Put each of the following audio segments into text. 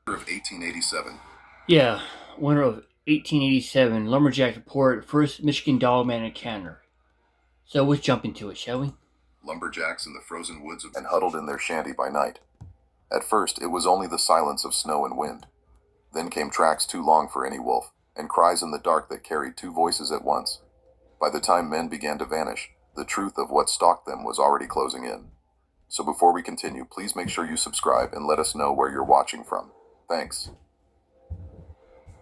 of 1887. Yeah, winter of 1887, Lumberjack report, first Michigan Dogman encounter. So let's jump into it, shall we? Lumberjacks in the frozen woods of and huddled in their shanty by night. At first, it was only the silence of snow and wind. Then came tracks too long for any wolf, and cries in the dark that carried two voices at once. By the time men began to vanish, the truth of what stalked them was already closing in. So before we continue, please make sure you subscribe and let us know where you're watching from. Thanks.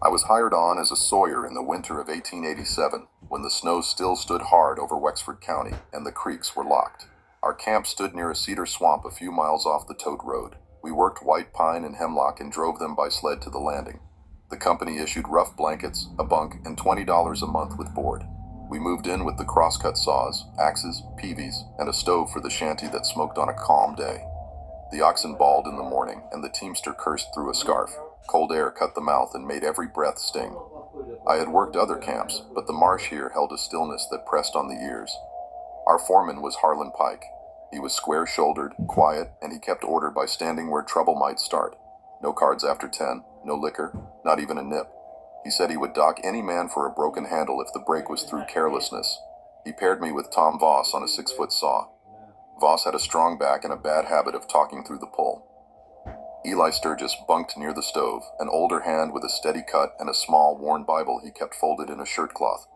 I was hired on as a sawyer in the winter of 1887, when the snow still stood hard over Wexford County and the creeks were locked. Our camp stood near a cedar swamp a few miles off the Toad Road. We worked white pine and hemlock and drove them by sled to the landing. The company issued rough blankets, a bunk, and $20 a month with board. We moved in with the crosscut saws, axes, peavies, and a stove for the shanty that smoked on a calm day. The oxen bawled in the morning, and the teamster cursed through a scarf. Cold air cut the mouth and made every breath sting. I had worked other camps, but the marsh here held a stillness that pressed on the ears. Our foreman was Harlan Pike. He was square-shouldered, quiet, and he kept order by standing where trouble might start. No cards after 10, no liquor, not even a nip. He said he would dock any man for a broken handle if the break was through carelessness. He paired me with Tom Voss on a 6-foot saw. Voss had a strong back and a bad habit of talking through the pull. Eli Sturgis bunked near the stove, an older hand with a steady cut and a small, worn Bible he kept folded in a shirt cloth.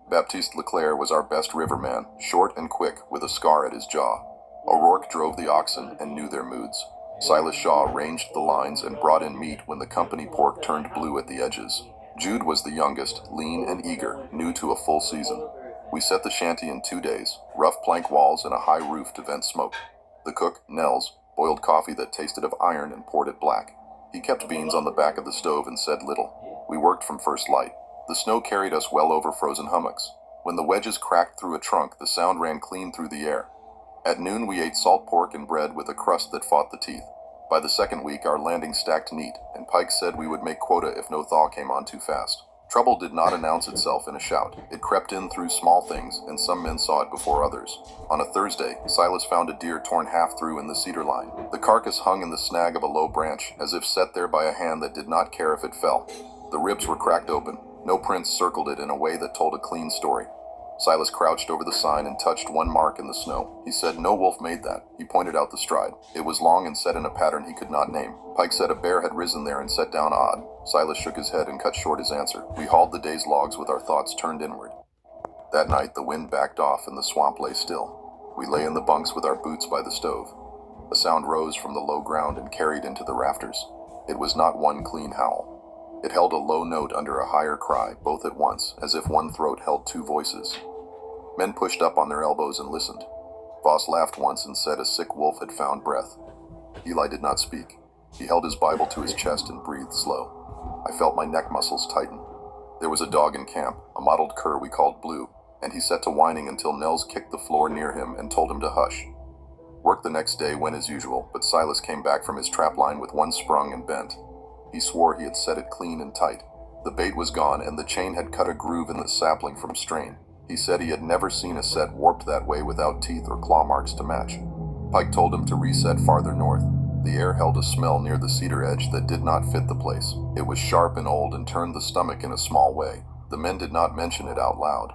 Baptiste Leclerc was our best riverman, short and quick, with a scar at his jaw. O'Rourke drove the oxen and knew their moods. Silas Shaw arranged the lines and brought in meat when the company pork turned blue at the edges. Jude was the youngest, lean and eager, new to a full season. We set the shanty in 2 days, rough plank walls and a high roof to vent smoke. The cook, Nels, boiled coffee that tasted of iron and poured it black. He kept beans on the back of the stove and said little. We worked from first light. The snow carried us well over frozen hummocks. When the wedges cracked through a trunk, the sound ran clean through the air. At noon we ate salt pork and bread with a crust that fought the teeth. By the second week our landing stacked neat, and Pike said we would make quota if no thaw came on too fast. Trouble did not announce itself in a shout. It crept in through small things, and some men saw it before others. On a Thursday, Silas found a deer torn half through in the cedar line. The carcass hung in the snag of a low branch, as if set there by a hand that did not care if it fell. The ribs were cracked open. No prints circled it in a way that told a clean story. Silas crouched over the sign and touched one mark in the snow. He said no wolf made that. He pointed out the stride. It was long and set in a pattern he could not name. Pike said a bear had risen there and set down odd. Silas shook his head and cut short his answer. We hauled the day's logs with our thoughts turned inward. That night the wind backed off and the swamp lay still. We lay in the bunks with our boots by the stove. A sound rose from the low ground and carried into the rafters. It was not one clean howl. It held a low note under a higher cry, both at once, as if one throat held two voices. Men pushed up on their elbows and listened. Voss laughed once and said a sick wolf had found breath. Eli did not speak. He held his Bible to his chest and breathed slow. I felt my neck muscles tighten. There was a dog in camp, a mottled cur we called Blue, and he set to whining until Nels kicked the floor near him and told him to hush. Work the next day went as usual, but Silas came back from his trap line with one sprung and bent. He swore he had set it clean and tight. The bait was gone and the chain had cut a groove in the sapling from strain. He said he had never seen a set warped that way without teeth or claw marks to match. Pike told him to reset farther north. The air held a smell near the cedar edge that did not fit the place. It was sharp and old and turned the stomach in a small way. The men did not mention it out loud.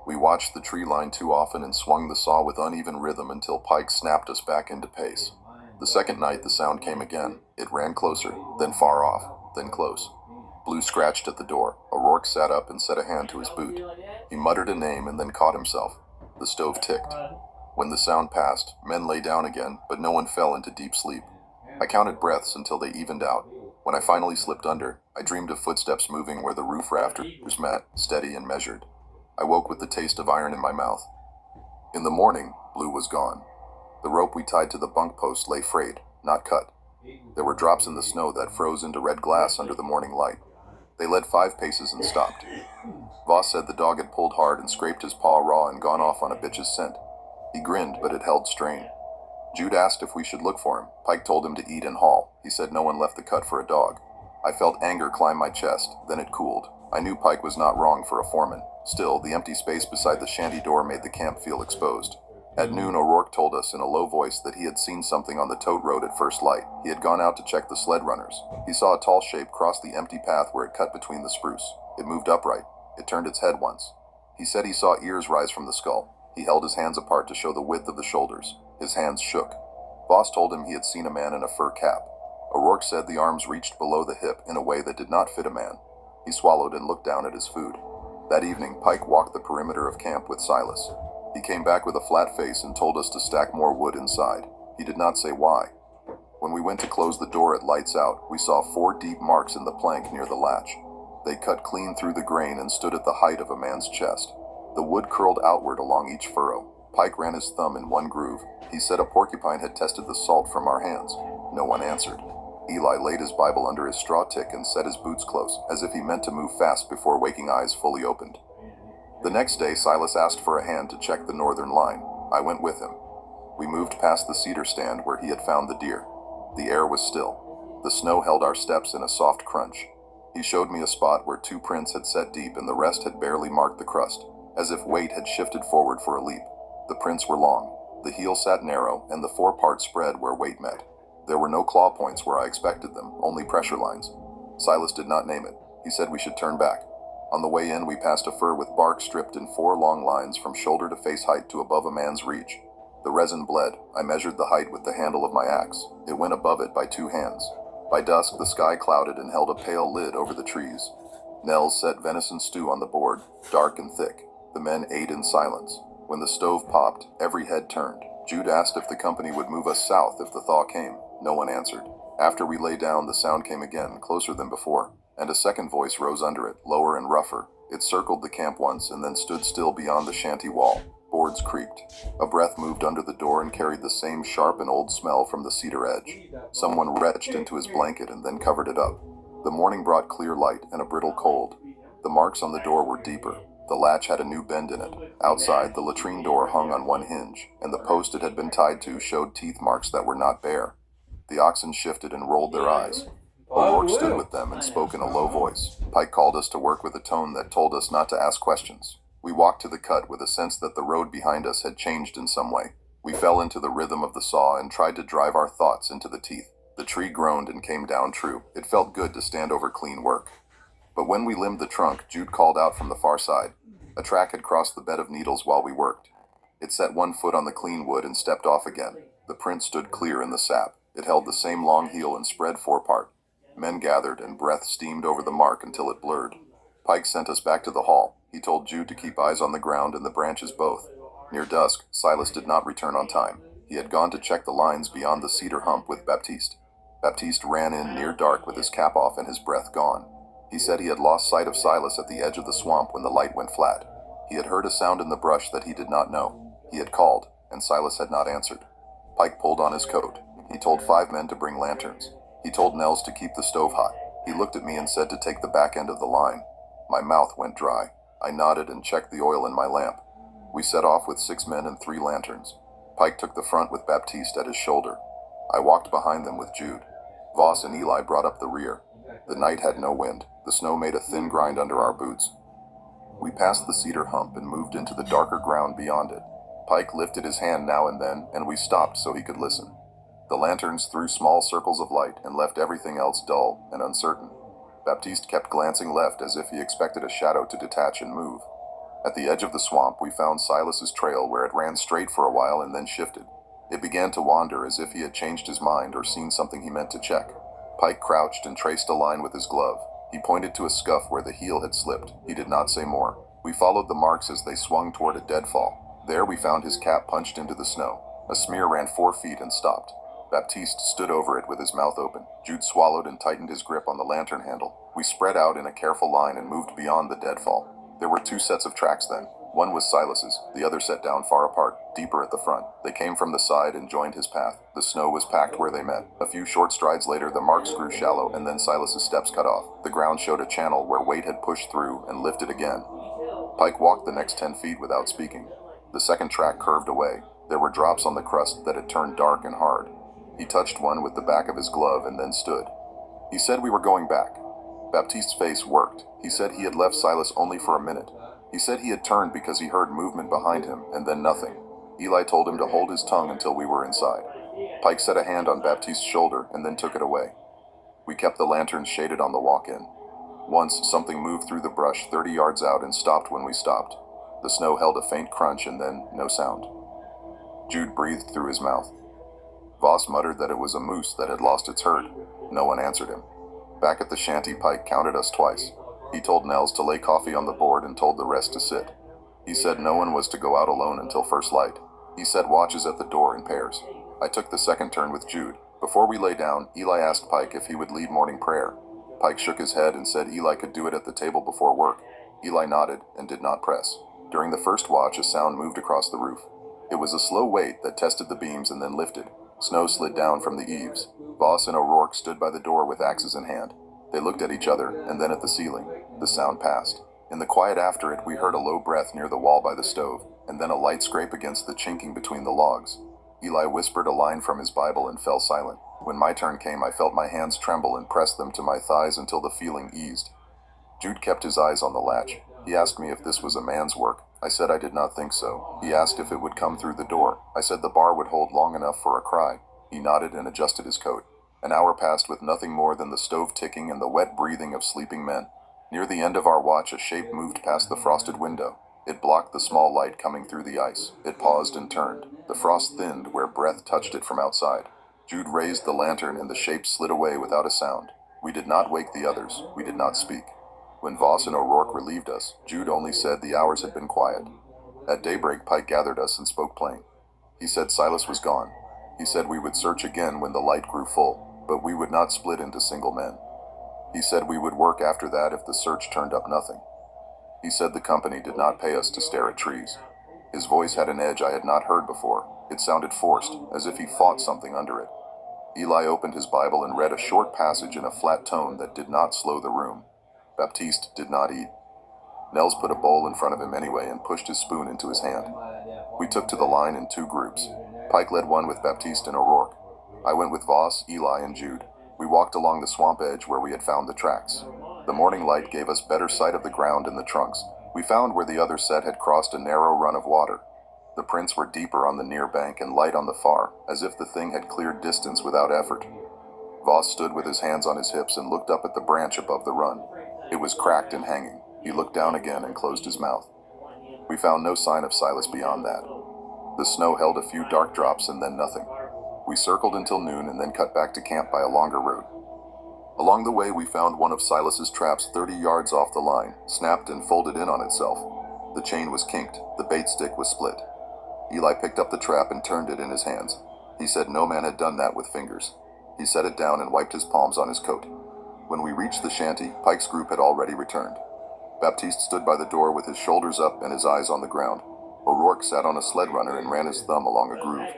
We watched the tree line too often and swung the saw with uneven rhythm until Pike snapped us back into pace. The second night the sound came again. It ran closer, then far off, then close. Blue scratched at the door. O'Rourke sat up and set a hand to his boot. He muttered a name and then caught himself. The stove ticked. When the sound passed, men lay down again, but no one fell into deep sleep. I counted breaths until they evened out. When I finally slipped under, I dreamed of footsteps moving where the roof rafters met, steady and measured. I woke with the taste of iron in my mouth. In the morning, Blue was gone. The rope we tied to the bunk post lay frayed, not cut. There were drops in the snow that froze into red glass under the morning light. They led 5 paces and stopped. Voss said the dog had pulled hard and scraped his paw raw and gone off on a bitch's scent. He grinned, but it held strain. Jude asked if we should look for him. Pike told him to eat and haul. He said no one left the cut for a dog. I felt anger climb my chest, then it cooled. I knew Pike was not wrong for a foreman. Still, the empty space beside the shanty door made the camp feel exposed. At noon, O'Rourke told us in a low voice that he had seen something on the tote road at first light. He had gone out to check the sled runners. He saw a tall shape cross the empty path where it cut between the spruce. It moved upright. It turned its head once. He said he saw ears rise from the skull. He held his hands apart to show the width of the shoulders. His hands shook. Voss told him he had seen a man in a fur cap. O'Rourke said the arms reached below the hip in a way that did not fit a man. He swallowed and looked down at his food. That evening, Pike walked the perimeter of camp with Silas. He came back with a flat face and told us to stack more wood inside. He did not say why. When we went to close the door at lights out, we saw 4 deep marks in the plank near the latch. They cut clean through the grain and stood at the height of a man's chest. The wood curled outward along each furrow. Pike ran his thumb in one groove. He said a porcupine had tested the salt from our hands. No one answered. Eli laid his Bible under his straw tick and set his boots close, as if he meant to move fast before waking eyes fully opened. The next day, Silas asked for a hand to check the northern line. I went with him. We moved past the cedar stand where he had found the deer. The air was still. The snow held our steps in a soft crunch. He showed me a spot where 2 prints had set deep and the rest had barely marked the crust, as if weight had shifted forward for a leap. The prints were long. The heel sat narrow, and the forepart spread where weight met. There were no claw points where I expected them, only pressure lines. Silas did not name it. He said we should turn back. On the way in, we passed a fir with bark stripped in 4 long lines from shoulder to face height to above a man's reach. The resin bled. I measured the height with the handle of my axe. It went above it by 2 hands. By dusk, the sky clouded and held a pale lid over the trees. Nels set venison stew on the board, dark and thick. The men ate in silence. When the stove popped, every head turned. Jude asked if the company would move us south if the thaw came. No one answered. After we lay down, the sound came again, closer than before, and a second voice rose under it, lower and rougher. It circled the camp once and then stood still beyond the shanty wall. Boards creaked. A breath moved under the door and carried the same sharp and old smell from the cedar edge. Someone retched into his blanket and then covered it up. The morning brought clear light and a brittle cold. The marks on the door were deeper. The latch had a new bend in it. Outside, the latrine door hung on one hinge, and the post it had been tied to showed teeth marks that were not bare. The oxen shifted and rolled their eyes. O'Rourke stood with them and spoke in a low voice. Pike called us to work with a tone that told us not to ask questions. We walked to the cut with a sense that the road behind us had changed in some way. We fell into the rhythm of the saw and tried to drive our thoughts into the teeth. The tree groaned and came down true. It felt good to stand over clean work. But when we limbed the trunk, Jude called out from the far side. A track had crossed the bed of needles while we worked. It set one foot on the clean wood and stepped off again. The print stood clear in the sap. It held the same long heel and spread forepart. Men gathered, and breath steamed over the mark until it blurred. Pike sent us back to the hall. He told Jude to keep eyes on the ground and the branches both. Near dusk, Silas did not return on time. He had gone to check the lines beyond the cedar hump with Baptiste. Baptiste ran in near dark with his cap off and his breath gone. He said he had lost sight of Silas at the edge of the swamp when the light went flat. He had heard a sound in the brush that he did not know. He had called, and Silas had not answered. Pike pulled on his coat. He told 5 men to bring lanterns. He told Nels to keep the stove hot. He looked at me and said to take the back end of the line. My mouth went dry. I nodded and checked the oil in my lamp. We set off with 6 men and 3 lanterns. Pike took the front with Baptiste at his shoulder. I walked behind them with Jude. Voss and Eli brought up the rear. The night had no wind. The snow made a thin grind under our boots. We passed the cedar hump and moved into the darker ground beyond it. Pike lifted his hand now and then, and we stopped so he could listen. The lanterns threw small circles of light and left everything else dull and uncertain. Baptiste kept glancing left as if he expected a shadow to detach and move. At the edge of the swamp, we found Silas's trail where it ran straight for a while and then shifted. It began to wander as if he had changed his mind or seen something he meant to check. Pike crouched and traced a line with his glove. He pointed to a scuff where the heel had slipped. He did not say more. We followed the marks as they swung toward a deadfall. There we found his cap punched into the snow. A smear ran 4 feet and stopped. Baptiste stood over it with his mouth open. Jude swallowed and tightened his grip on the lantern handle. We spread out in a careful line and moved beyond the deadfall. There were 2 sets of tracks then. One was Silas's, the other set down far apart, deeper at the front. They came from the side and joined his path. The snow was packed where they met. A few short strides later, the marks grew shallow, and then Silas's steps cut off. The ground showed a channel where weight had pushed through and lifted again. Pike walked the next 10 feet without speaking. The second track curved away. There were drops on the crust that had turned dark and hard. He touched one with the back of his glove and then stood. He said we were going back. Baptiste's face worked. He said he had left Silas only for a minute. He said he had turned because he heard movement behind him, and then nothing. Eli told him to hold his tongue until we were inside. Pike set a hand on Baptiste's shoulder and then took it away. We kept the lanterns shaded on the walk-in. Once, something moved through the brush 30 yards out and stopped when we stopped. The snow held a faint crunch and then no sound. Jude breathed through his mouth. Voss muttered that it was a moose that had lost its herd. No one answered him. Back at the shanty, Pike counted us twice. He told Nels to lay coffee on the board and told the rest to sit. He said no one was to go out alone until first light. He set watches at the door in pairs. I took the second turn with Jude. Before we lay down, Eli asked Pike if he would lead morning prayer. Pike shook his head and said Eli could do it at the table before work. Eli nodded and did not press. During the first watch, a sound moved across the roof. It was a slow weight that tested the beams and then lifted. Snow slid down from the eaves. Voss and O'Rourke stood by the door with axes in hand. They looked at each other and then at the ceiling. The sound passed. In the quiet after it, we heard a low breath near the wall by the stove, and then a light scrape against the chinking between the logs. Eli whispered a line from his Bible and fell silent. When my turn came, I felt my hands tremble and pressed them to my thighs until the feeling eased. Jude kept his eyes on the latch. He asked me if this was a man's work. I said I did not think so. He asked if it would come through the door. I said the bar would hold long enough for a cry. He nodded and adjusted his coat. An hour passed with nothing more than the stove ticking and the wet breathing of sleeping men. Near the end of our watch, a shape moved past the frosted window. It blocked the small light coming through the ice. It paused and turned. The frost thinned where breath touched it from outside. Jude raised the lantern and the shape slid away without a sound. We did not wake the others. We did not speak. When Voss and O'Rourke relieved us, Jude only said the hours had been quiet. At daybreak, Pike gathered us and spoke plain. He said Silas was gone. He said we would search again when the light grew full, but we would not split into single men. He said we would work after that if the search turned up nothing. He said the company did not pay us to stare at trees. His voice had an edge I had not heard before. It sounded forced, as if he fought something under it. Eli opened his Bible and read a short passage in a flat tone that did not slow the room. Baptiste did not eat. Nels put a bowl in front of him anyway and pushed his spoon into his hand. We took to the line in two groups. Pike led one with Baptiste and O'Rourke. I went with Voss, Eli, and Jude. We walked along the swamp edge where we had found the tracks. The morning light gave us better sight of the ground and the trunks. We found where the other set had crossed a narrow run of water. The prints were deeper on the near bank and light on the far, as if the thing had cleared distance without effort. Voss stood with his hands on his hips and looked up at the branch above the run. It was cracked and hanging. He looked down again and closed his mouth. We found no sign of Silas beyond that. The snow held a few dark drops and then nothing. We circled until noon and then cut back to camp by a longer route. Along the way, we found one of Silas's traps 30 yards off the line, snapped and folded in on itself. The chain was kinked. The bait stick was split. Eli picked up the trap and turned it in his hands. He said no man had done that with fingers. He set it down and wiped his palms on his coat. When we reached the shanty, Pike's group had already returned. Baptiste stood by the door with his shoulders up and his eyes on the ground. O'Rourke sat on a sled runner and ran his thumb along a groove.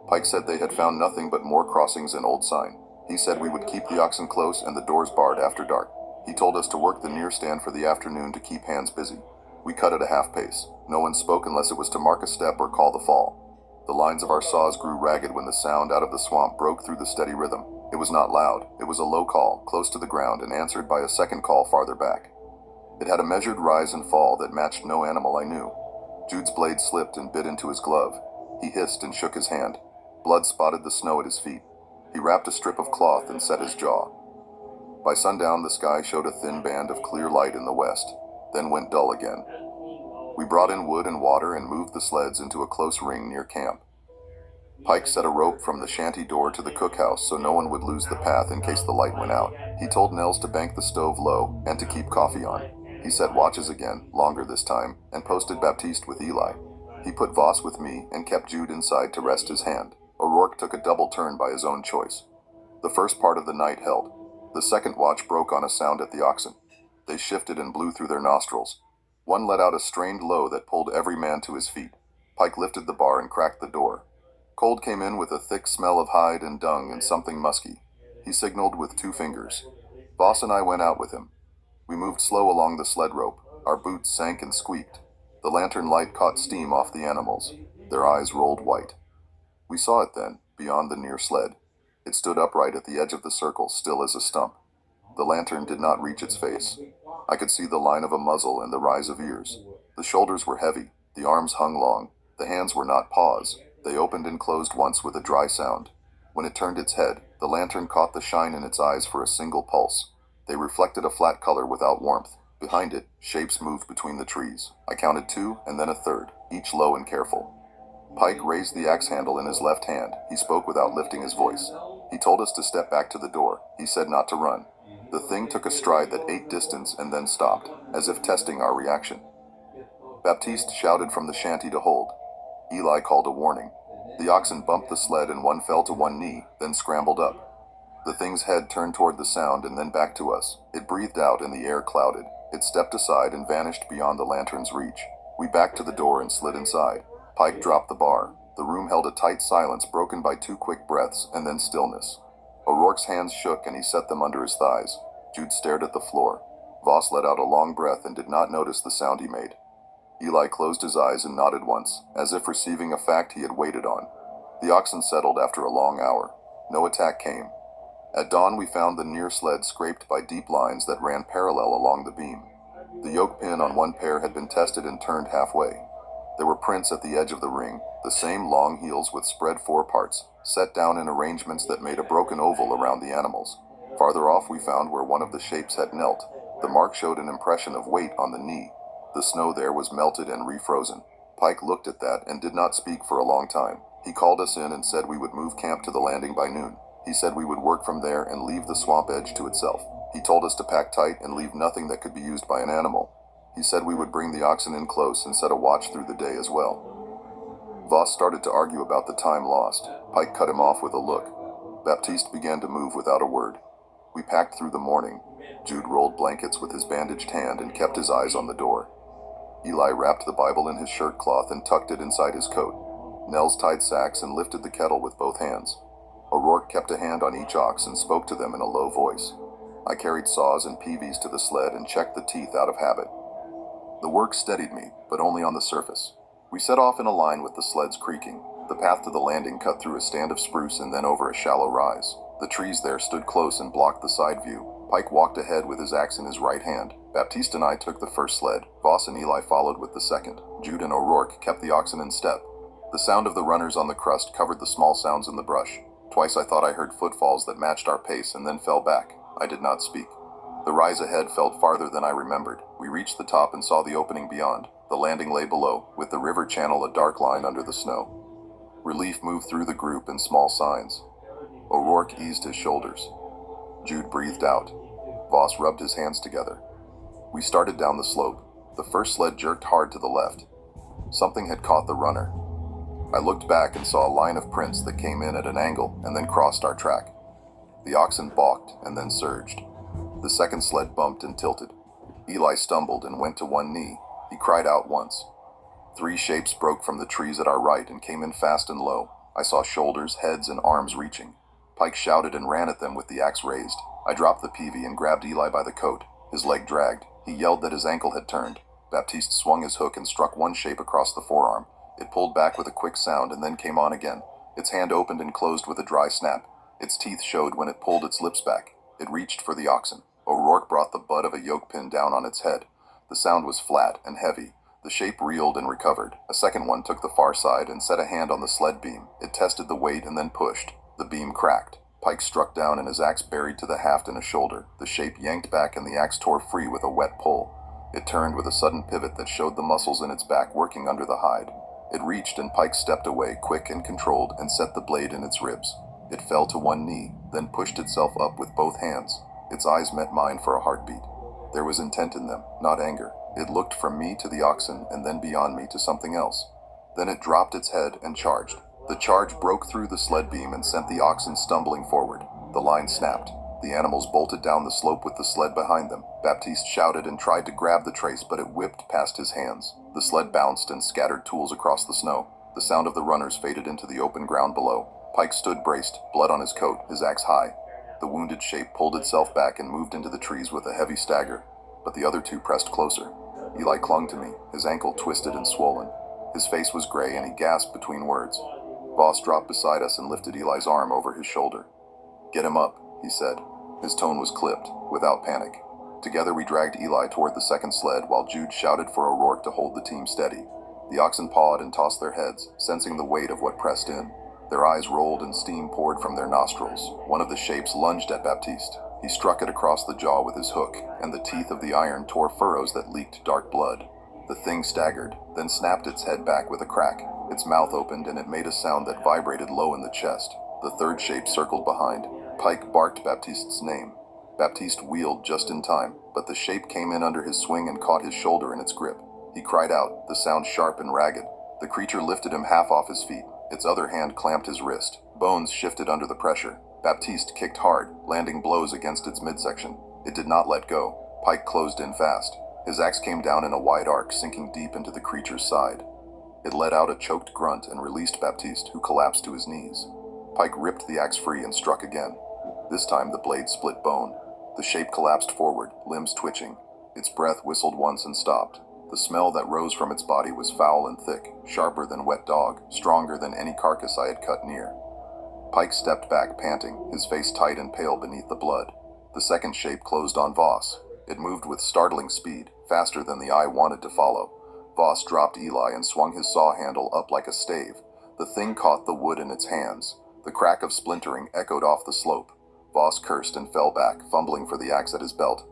Pike said they had found nothing but more crossings and old sign. He said we would keep the oxen close and the doors barred after dark. He told us to work the near stand for the afternoon to keep hands busy. We cut at a half pace. No one spoke unless it was to mark a step or call the fall. The lines of our saws grew ragged when the sound out of the swamp broke through the steady rhythm. It was not loud. It was a low call, close to the ground, and answered by a second call farther back. It had a measured rise and fall that matched no animal I knew. Jude's blade slipped and bit into his glove. He hissed and shook his hand. Blood spotted the snow at his feet. He wrapped a strip of cloth and set his jaw. By sundown, the sky showed a thin band of clear light in the west, then went dull again. We brought in wood and water and moved the sleds into a close ring near camp. Pike set a rope from the shanty door to the cookhouse so no one would lose the path in case the light went out. He told Nels to bank the stove low and to keep coffee on. He set watches again, longer this time, and posted Baptiste with Eli. He put Voss with me and kept Jude inside to rest his hand. O'Rourke took a double turn by his own choice. The first part of the night held. The second watch broke on a sound at the oxen. They shifted and blew through their nostrils. One let out a strained low that pulled every man to his feet. Pike lifted the bar and cracked the door. Cold came in with a thick smell of hide and dung and something musky. He signaled with 2 fingers. Voss and I went out with him. We moved slow along the sled rope. Our boots sank and squeaked. The lantern light caught steam off the animals. Their eyes rolled white. We saw it then, beyond the near sled. It stood upright at the edge of the circle, still as a stump. The lantern did not reach its face. I could see the line of a muzzle and the rise of ears. The shoulders were heavy, the arms hung long. The hands were not paws. They opened and closed once with a dry sound. When it turned its head, the lantern caught the shine in its eyes for a single pulse. They reflected a flat color without warmth. Behind it, shapes moved between the trees. I counted two and then a third, each low and careful. Pike raised the axe handle in his left hand. He spoke without lifting his voice. He told us to step back to the door. He said not to run. The thing took a stride that ate distance and then stopped, as if testing our reaction. Baptiste shouted from the shanty to hold. Eli called a warning. The oxen bumped the sled and one fell to one knee, then scrambled up. The thing's head turned toward the sound and then back to us. It breathed out and the air clouded. It stepped aside and vanished beyond the lantern's reach. We backed to the door and slid inside. Pike dropped the bar. The room held a tight silence broken by two quick breaths and then stillness. O'Rourke's hands shook and he set them under his thighs. Jude stared at the floor. Voss let out a long breath and did not notice the sound he made. Eli closed his eyes and nodded once, as if receiving a fact he had waited on. The oxen settled after a long hour. No attack came. At dawn we found the near sled scraped by deep lines that ran parallel along the beam. The yoke pin on one pair had been tested and turned halfway. There were prints at the edge of the ring, the same long heels with spread foreparts, set down in arrangements that made a broken oval around the animals. Farther off we found where one of the shapes had knelt. The mark showed an impression of weight on the knee. The snow there was melted and refrozen. Pike looked at that and did not speak for a long time. He called us in and said we would move camp to the landing by noon. He said we would work from there and leave the swamp edge to itself. He told us to pack tight and leave nothing that could be used by an animal. He said we would bring the oxen in close and set a watch through the day as well. Voss started to argue about the time lost. Pike cut him off with a look. Baptiste began to move without a word. We packed through the morning. Jude rolled blankets with his bandaged hand and kept his eyes on the door. Eli wrapped the Bible in his shirt cloth and tucked it inside his coat. Nels tied sacks and lifted the kettle with both hands. O'Rourke kept a hand on each ox and spoke to them in a low voice. I carried saws and peavies to the sled and checked the teeth out of habit. The work steadied me, but only on the surface. We set off in a line with the sleds creaking. The path to the landing cut through a stand of spruce and then over a shallow rise. The trees there stood close and blocked the side view. Pike walked ahead with his axe in his right hand. Baptiste and I took the first sled. Voss and Eli followed with the second. Jude and O'Rourke kept the oxen in step. The sound of the runners on the crust covered the small sounds in the brush. Twice I thought I heard footfalls that matched our pace and then fell back. I did not speak. The rise ahead felt farther than I remembered. We reached the top and saw the opening beyond. The landing lay below, with the river channel a dark line under the snow. Relief moved through the group in small signs. O'Rourke eased his shoulders. Jude breathed out. Voss rubbed his hands together. We started down the slope. The first sled jerked hard to the left. Something had caught the runner. I looked back and saw a line of prints that came in at an angle and then crossed our track. The oxen balked and then surged. The second sled bumped and tilted. Eli stumbled and went to one knee. He cried out once. Three shapes broke from the trees at our right and came in fast and low. I saw shoulders, heads, and arms reaching. Pike shouted and ran at them with the axe raised. I dropped the peavey and grabbed Eli by the coat. His leg dragged. He yelled that his ankle had turned. Baptiste swung his hook and struck one shape across the forearm. It pulled back with a quick sound and then came on again. Its hand opened and closed with a dry snap. Its teeth showed when it pulled its lips back. It reached for the oxen. O'Rourke brought the butt of a yoke pin down on its head. The sound was flat and heavy. The shape reeled and recovered. A second one took the far side and set a hand on the sled beam. It tested the weight and then pushed. The beam cracked. Pike struck down and his axe buried to the haft in a shoulder. The shape yanked back and the axe tore free with a wet pull. It turned with a sudden pivot that showed the muscles in its back working under the hide. It reached and Pike stepped away, quick and controlled, and set the blade in its ribs. It fell to one knee, then pushed itself up with both hands. Its eyes met mine for a heartbeat. There was intent in them, not anger. It looked from me to the oxen and then beyond me to something else. Then it dropped its head and charged. The charge broke through the sled beam and sent the oxen stumbling forward. The line snapped. The animals bolted down the slope with the sled behind them. Baptiste shouted and tried to grab the trace, but it whipped past his hands. The sled bounced and scattered tools across the snow. The sound of the runners faded into the open ground below. Pike stood braced, blood on his coat, his axe high. The wounded shape pulled itself back and moved into the trees with a heavy stagger, but the other two pressed closer. Eli clung to me, his ankle twisted and swollen. His face was gray and he gasped between words. Voss dropped beside us and lifted Eli's arm over his shoulder. "Get him up," he said. His tone was clipped, without panic. Together we dragged Eli toward the second sled while Jude shouted for O'Rourke to hold the team steady. The oxen pawed and tossed their heads, sensing the weight of what pressed in. Their eyes rolled and steam poured from their nostrils. One of the shapes lunged at Baptiste. He struck it across the jaw with his hook, and the teeth of the iron tore furrows that leaked dark blood. The thing staggered, then snapped its head back with a crack. Its mouth opened and it made a sound that vibrated low in the chest. The third shape circled behind. Pike barked Baptiste's name. Baptiste wheeled just in time, but the shape came in under his swing and caught his shoulder in its grip. He cried out, the sound sharp and ragged. The creature lifted him half off his feet. Its other hand clamped his wrist. Bones shifted under the pressure. Baptiste kicked hard, landing blows against its midsection. It did not let go. Pike closed in fast. His axe came down in a wide arc, sinking deep into the creature's side. It let out a choked grunt and released Baptiste, who collapsed to his knees. Pike ripped the axe free and struck again. This time the blade split bone. The shape collapsed forward, limbs twitching. Its breath whistled once and stopped. The smell that rose from its body was foul and thick, sharper than wet dog, stronger than any carcass I had cut near. Pike stepped back, panting, his face tight and pale beneath the blood. The second shape closed on Voss. It moved with startling speed, faster than the eye wanted to follow. Voss dropped Eli and swung his saw handle up like a stave. The thing caught the wood in its hands. The crack of splintering echoed off the slope. Voss cursed and fell back, fumbling for the axe at his belt.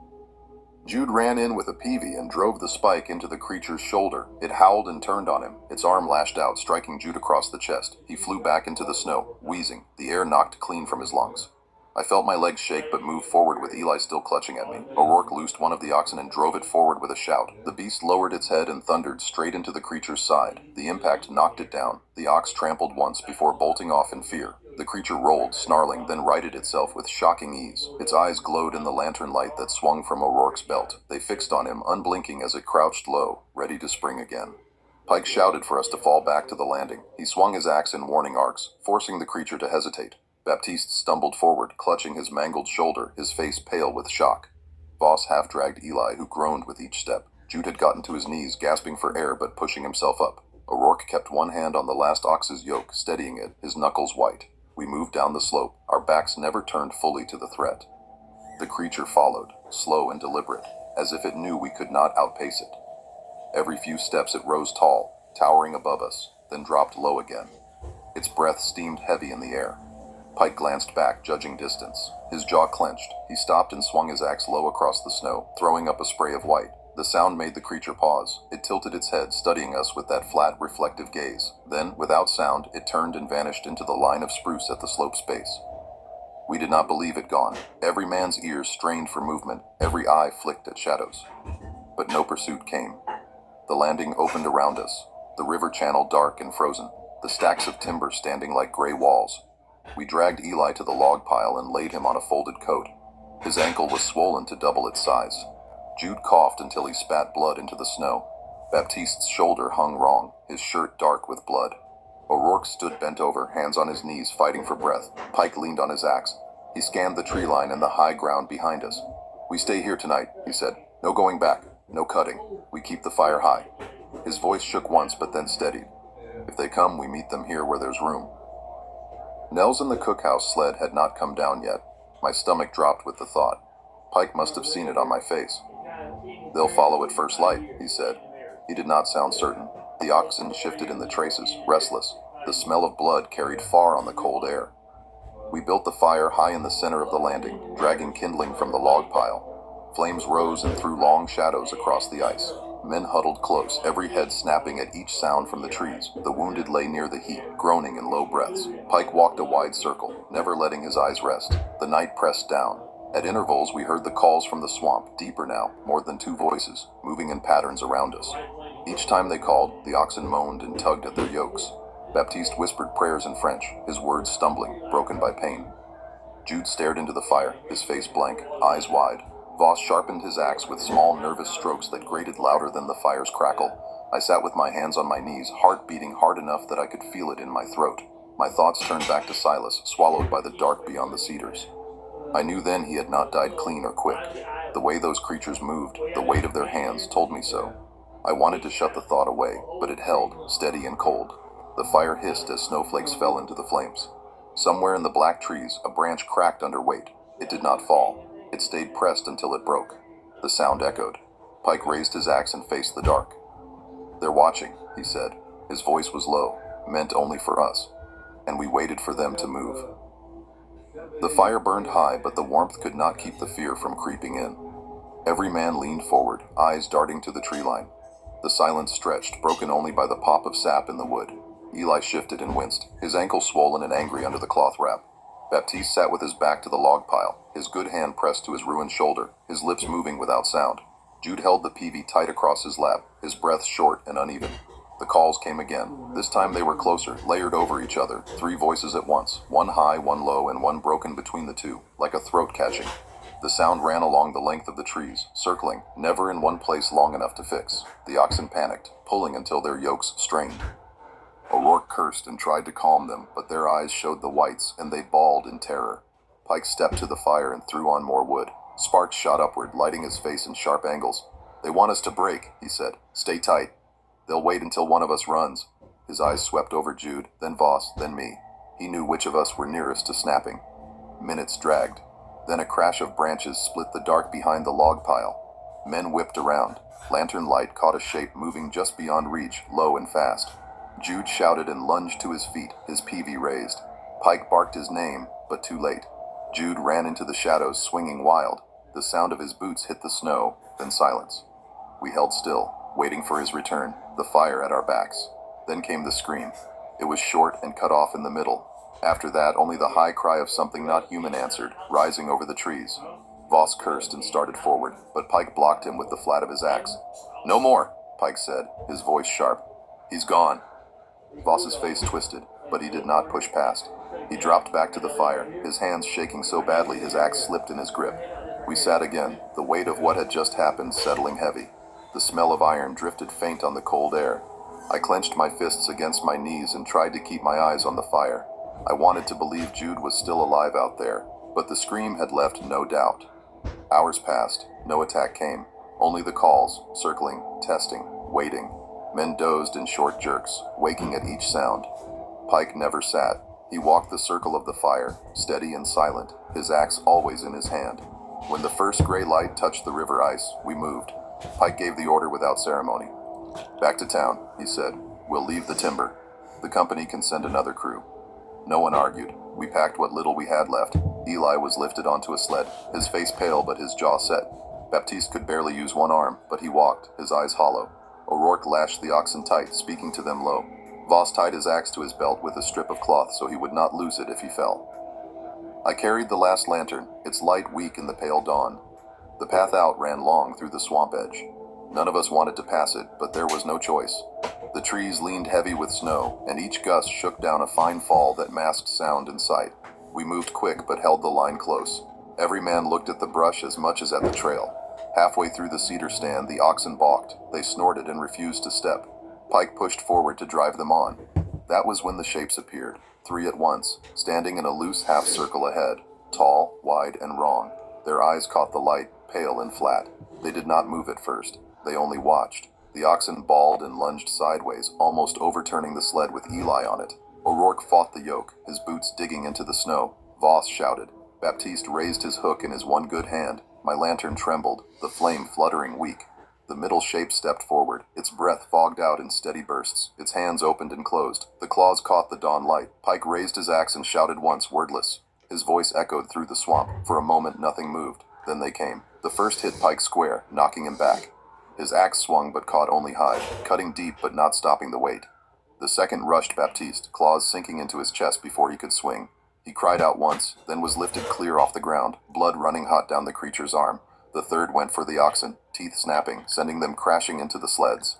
Jude ran in with a peavey and drove the spike into the creature's shoulder. It howled and turned on him. Its arm lashed out, striking Jude across the chest. He flew back into the snow, wheezing, the air knocked clean from his lungs. I felt my legs shake but moved forward with Eli still clutching at me. O'Rourke loosed one of the oxen and drove it forward with a shout. The beast lowered its head and thundered straight into the creature's side. The impact knocked it down. The ox trampled once before bolting off in fear. The creature rolled, snarling, then righted itself with shocking ease. Its eyes glowed in the lantern light that swung from O'Rourke's belt. They fixed on him, unblinking as it crouched low, ready to spring again. Pike shouted for us to fall back to the landing. He swung his axe in warning arcs, forcing the creature to hesitate. Baptiste stumbled forward, clutching his mangled shoulder, his face pale with shock. Voss half-dragged Eli, who groaned with each step. Jude had gotten to his knees, gasping for air but pushing himself up. O'Rourke kept one hand on the last ox's yoke, steadying it, his knuckles white. We moved down the slope, our backs never turned fully to the threat. The creature followed, slow and deliberate, as if it knew we could not outpace it. Every few steps it rose tall, towering above us, then dropped low again. Its breath steamed heavy in the air. Pike glanced back, judging distance. His jaw clenched. He stopped and swung his axe low across the snow, throwing up a spray of white. The sound made the creature pause. It tilted its head, studying us with that flat, reflective gaze. Then, without sound, it turned and vanished into the line of spruce at the slope's base. We did not believe it gone. Every man's ears strained for movement, every eye flicked at shadows. But no pursuit came. The landing opened around us, the river channel dark and frozen, the stacks of timber standing like gray walls. We dragged Eli to the log pile and laid him on a folded coat. His ankle was swollen to double its size. Jude coughed until he spat blood into the snow. Baptiste's shoulder hung wrong, his shirt dark with blood. O'Rourke stood bent over, hands on his knees, fighting for breath. Pike leaned on his axe. He scanned the tree line and the high ground behind us. "We stay here tonight," he said. "No going back, no cutting. We keep the fire high." His voice shook once but then steadied. "If they come, we meet them here where there's room." Nels and the cookhouse sled had not come down yet. My stomach dropped with the thought. Pike must have seen it on my face. "They'll follow at first light," he said. He did not sound certain. The oxen shifted in the traces, restless. The smell of blood carried far on the cold air. We built the fire high in the center of the landing, dragging kindling from the log pile. Flames rose and threw long shadows across the ice. Men huddled close, every head snapping at each sound from the trees. The wounded lay near the heat, groaning in low breaths. Pike walked a wide circle, never letting his eyes rest. The night pressed down. At intervals we heard the calls from the swamp, deeper now, more than two voices, moving in patterns around us. Each time they called, the oxen moaned and tugged at their yokes. Baptiste whispered prayers in French, his words stumbling, broken by pain. Jude stared into the fire, his face blank, eyes wide. Voss sharpened his axe with small, nervous strokes that grated louder than the fire's crackle. I sat with my hands on my knees, heart beating hard enough that I could feel it in my throat. My thoughts turned back to Silas, swallowed by the dark beyond the cedars. I knew then he had not died clean or quick. The way those creatures moved, the weight of their hands, told me so. I wanted to shut the thought away, but it held, steady and cold. The fire hissed as snowflakes fell into the flames. Somewhere in the black trees, a branch cracked under weight. It did not fall. It stayed pressed until it broke. The sound echoed. Pike raised his axe and faced the dark. "They're watching," he said. His voice was low, meant only for us, and we waited for them to move. The fire burned high, but the warmth could not keep the fear from creeping in. Every man leaned forward, eyes darting to the tree line. The silence stretched, broken only by the pop of sap in the wood. Eli shifted and winced, his ankle swollen and angry under the cloth wrap. Baptiste sat with his back to the log pile, his good hand pressed to his ruined shoulder, his lips moving without sound. Jude held the PV tight across his lap, his breath short and uneven. The calls came again. This time they were closer, layered over each other, 3 voices at once, one high, one low, and one broken between the two, like a throat catching. The sound ran along the length of the trees, circling, never in one place long enough to fix. The oxen panicked, pulling until their yokes strained. O'Rourke cursed and tried to calm them, but their eyes showed the whites, and they bawled in terror. Pike stepped to the fire and threw on more wood. Sparks shot upward, lighting his face in sharp angles. "They want us to break," he said. "Stay tight. They'll wait until one of us runs." His eyes swept over Jude, then Voss, then me. He knew which of us were nearest to snapping. Minutes dragged. Then a crash of branches split the dark behind the log pile. Men whipped around. Lantern light caught a shape moving just beyond reach, low and fast. Jude shouted and lunged to his feet, his PV raised. Pike barked his name, but too late. Jude ran into the shadows, swinging wild. The sound of his boots hit the snow, then silence. We held still, waiting for his return, the fire at our backs. Then came the scream. It was short and cut off in the middle. After that, only the high cry of something not human answered, rising over the trees. Voss cursed and started forward, but Pike blocked him with the flat of his axe. "No more," Pike said, his voice sharp. "He's gone." Voss's face twisted, but he did not push past. He dropped back to the fire, his hands shaking so badly his axe slipped in his grip. We sat again, the weight of what had just happened settling heavy. The smell of iron drifted faint on the cold air. I clenched my fists against my knees and tried to keep my eyes on the fire. I wanted to believe Jude was still alive out there, but the scream had left no doubt. Hours passed, no attack came, only the calls, circling, testing, waiting. Men dozed in short jerks, waking at each sound. Pike never sat. He walked the circle of the fire, steady and silent, his axe always in his hand. When the first gray light touched the river ice, we moved. Pike gave the order without ceremony. "Back to town," he said. "We'll leave the timber. The company can send another crew." No one argued. We packed what little we had left. Eli was lifted onto a sled, his face pale but his jaw set. Baptiste could barely use one arm, but he walked, his eyes hollow. O'Rourke lashed the oxen tight, speaking to them low. Voss tied his axe to his belt with a strip of cloth so he would not lose it if he fell. I carried the last lantern, its light weak in the pale dawn. The path out ran long through the swamp edge. None of us wanted to pass it, but there was no choice. The trees leaned heavy with snow, and each gust shook down a fine fall that masked sound and sight. We moved quick but held the line close. Every man looked at the brush as much as at the trail. Halfway through the cedar stand, the oxen balked. They snorted and refused to step. Pike pushed forward to drive them on. That was when the shapes appeared, 3 at once, standing in a loose half-circle ahead, tall, wide, and wrong. Their eyes caught the light, pale and flat. They did not move at first. They only watched. The oxen bawled and lunged sideways, almost overturning the sled with Eli on it. O'Rourke fought the yoke, his boots digging into the snow. Voss shouted. Baptiste raised his hook in his one good hand. My lantern trembled, the flame fluttering weak. The middle shape stepped forward, its breath fogged out in steady bursts. Its hands opened and closed. The claws caught the dawn light. Pike raised his axe and shouted once, wordless. His voice echoed through the swamp. For a moment nothing moved. Then they came. The first hit Pike square, knocking him back. His axe swung but caught only hide, cutting deep but not stopping the weight. The second rushed Baptiste, claws sinking into his chest before he could swing. He cried out once, then was lifted clear off the ground, blood running hot down the creature's arm. The third went for the oxen, teeth snapping, sending them crashing into the sleds.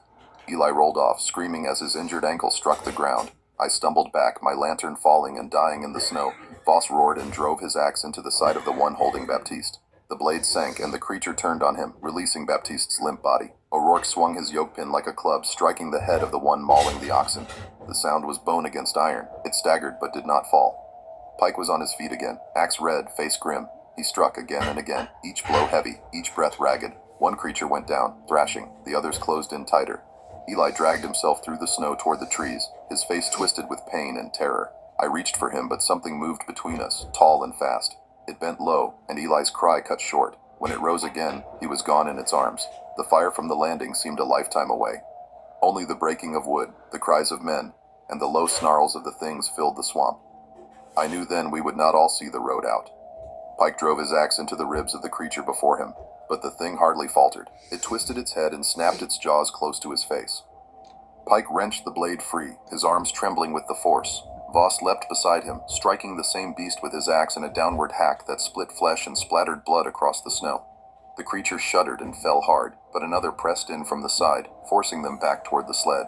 Eli rolled off, screaming as his injured ankle struck the ground. I stumbled back, my lantern falling and dying in the snow. Voss roared and drove his axe into the side of the one holding Baptiste. The blade sank and the creature turned on him, releasing Baptiste's limp body. O'Rourke swung his yoke pin like a club, striking the head of the one mauling the oxen. The sound was bone against iron. It staggered but did not fall. Pike was on his feet again, axe red, face grim. He struck again and again, each blow heavy, each breath ragged. One creature went down, thrashing. The others closed in tighter. Eli dragged himself through the snow toward the trees, his face twisted with pain and terror. I reached for him, but something moved between us, tall and fast. It bent low, and Eli's cry cut short. When it rose again, he was gone in its arms. The fire from the landing seemed a lifetime away. Only the breaking of wood, the cries of men, and the low snarls of the things filled the swamp. I knew then we would not all see the road out. Pike drove his axe into the ribs of the creature before him, but the thing hardly faltered. It twisted its head and snapped its jaws close to his face. Pike wrenched the blade free, his arms trembling with the force. Voss leapt beside him, striking the same beast with his axe in a downward hack that split flesh and splattered blood across the snow. The creature shuddered and fell hard, but another pressed in from the side, forcing them back toward the sled.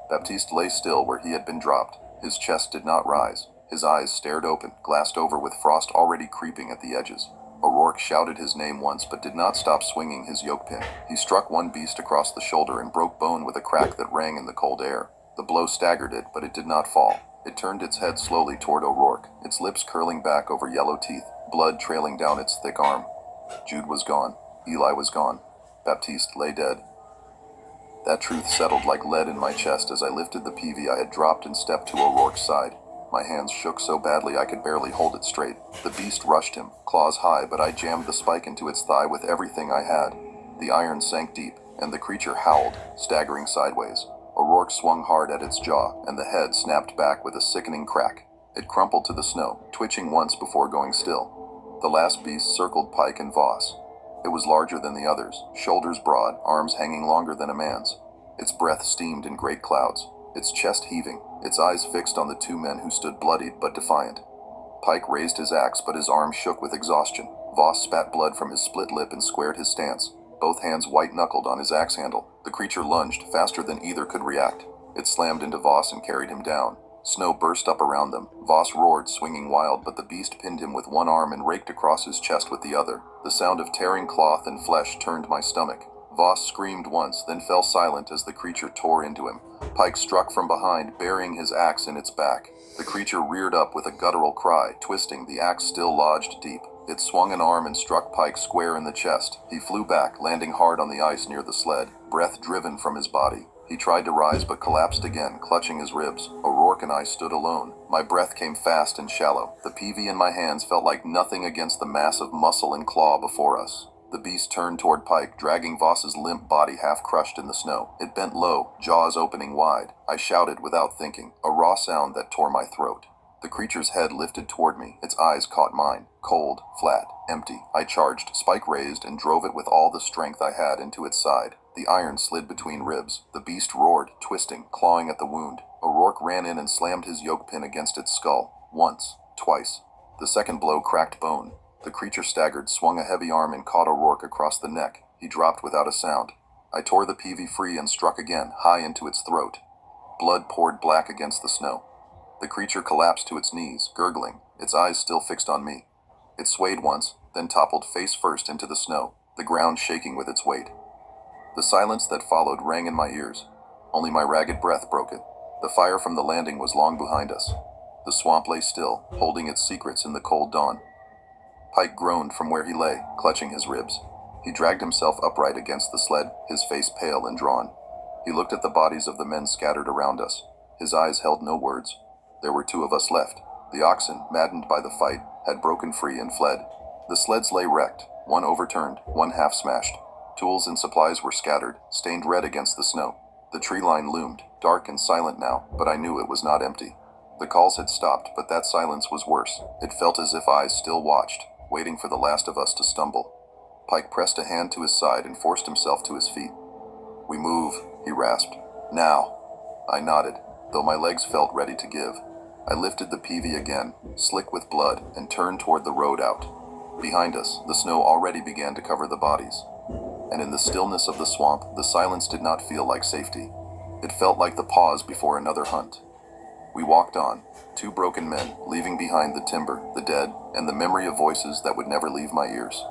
Baptiste lay still where he had been dropped. His chest did not rise. His eyes stared open, glassed over with frost already creeping at the edges. O'Rourke shouted his name once but did not stop swinging his yoke pin. He struck one beast across the shoulder and broke bone with a crack that rang in the cold air. The blow staggered it, but it did not fall. It turned its head slowly toward O'Rourke, its lips curling back over yellow teeth, blood trailing down its thick arm. Jude was gone. Eli was gone. Baptiste lay dead. That truth settled like lead in my chest as I lifted the peavey I had dropped and stepped to O'Rourke's side. My hands shook so badly I could barely hold it straight. The beast rushed him, claws high, but I jammed the spike into its thigh with everything I had. The iron sank deep, and the creature howled, staggering sideways. O'Rourke swung hard at its jaw, and the head snapped back with a sickening crack. It crumpled to the snow, twitching once before going still. The last beast circled Pike and Voss. It was larger than the others, shoulders broad, arms hanging longer than a man's. Its breath steamed in great clouds, its chest heaving, its eyes fixed on the two men who stood bloodied but defiant. Pike raised his axe, but his arm shook with exhaustion. Voss spat blood from his split lip and squared his stance, both hands white-knuckled on his axe handle. The creature lunged, faster than either could react. It slammed into Voss and carried him down. Snow burst up around them. Voss roared, swinging wild, but the beast pinned him with one arm and raked across his chest with the other. The sound of tearing cloth and flesh turned my stomach. Voss screamed once, then fell silent as the creature tore into him. Pike struck from behind, burying his axe in its back. The creature reared up with a guttural cry, twisting, the axe still lodged deep. It swung an arm and struck Pike square in the chest. He flew back, landing hard on the ice near the sled, breath driven from his body. He tried to rise but collapsed again, clutching his ribs. O'Rourke and I stood alone. My breath came fast and shallow. The peavey in my hands felt like nothing against the mass of muscle and claw before us. The beast turned toward Pike, dragging Voss's limp body half crushed in the snow. It bent low, jaws opening wide. I shouted without thinking, a raw sound that tore my throat. The creature's head lifted toward me, its eyes caught mine. Cold, flat, empty. I charged, spike raised, and drove it with all the strength I had into its side. The iron slid between ribs. The beast roared, twisting, clawing at the wound. O'Rourke ran in and slammed his yoke pin against its skull. Once, twice. The second blow cracked bone. The creature staggered, swung a heavy arm, and caught O'Rourke across the neck. He dropped without a sound. I tore the peavey free and struck again, high into its throat. Blood poured black against the snow. The creature collapsed to its knees, gurgling, its eyes still fixed on me. It swayed once, then toppled face first into the snow, the ground shaking with its weight. The silence that followed rang in my ears. Only my ragged breath broke it. The fire from the landing was long behind us. The swamp lay still, holding its secrets in the cold dawn. Pike groaned from where he lay, clutching his ribs. He dragged himself upright against the sled, his face pale and drawn. He looked at the bodies of the men scattered around us. His eyes held no words. There were 2 of us left. The oxen, maddened by the fight, had broken free and fled. The sleds lay wrecked, one overturned, one half smashed. Tools and supplies were scattered, stained red against the snow. The tree line loomed, dark and silent now, but I knew it was not empty. The calls had stopped, but that silence was worse. It felt as if eyes still watched, waiting for the last of us to stumble. Pike pressed a hand to his side and forced himself to his feet. "We move," he rasped. "Now." I nodded, though my legs felt ready to give. I lifted the peavey again, slick with blood, and turned toward the road out. Behind us, the snow already began to cover the bodies. And in the stillness of the swamp, the silence did not feel like safety. It felt like the pause before another hunt. We walked on, 2 broken men, leaving behind the timber, the dead, and the memory of voices that would never leave my ears.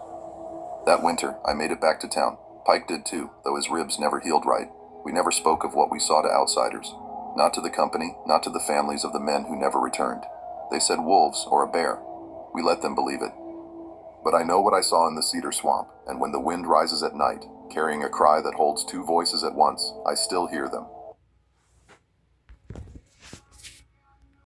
That winter, I made it back to town. Pike did too, though his ribs never healed right. We never spoke of what we saw to outsiders. Not to the company, not to the families of the men who never returned. They said wolves or a bear. We let them believe it. But I know what I saw in the cedar swamp, and when the wind rises at night, carrying a cry that holds 2 voices at once, I still hear them.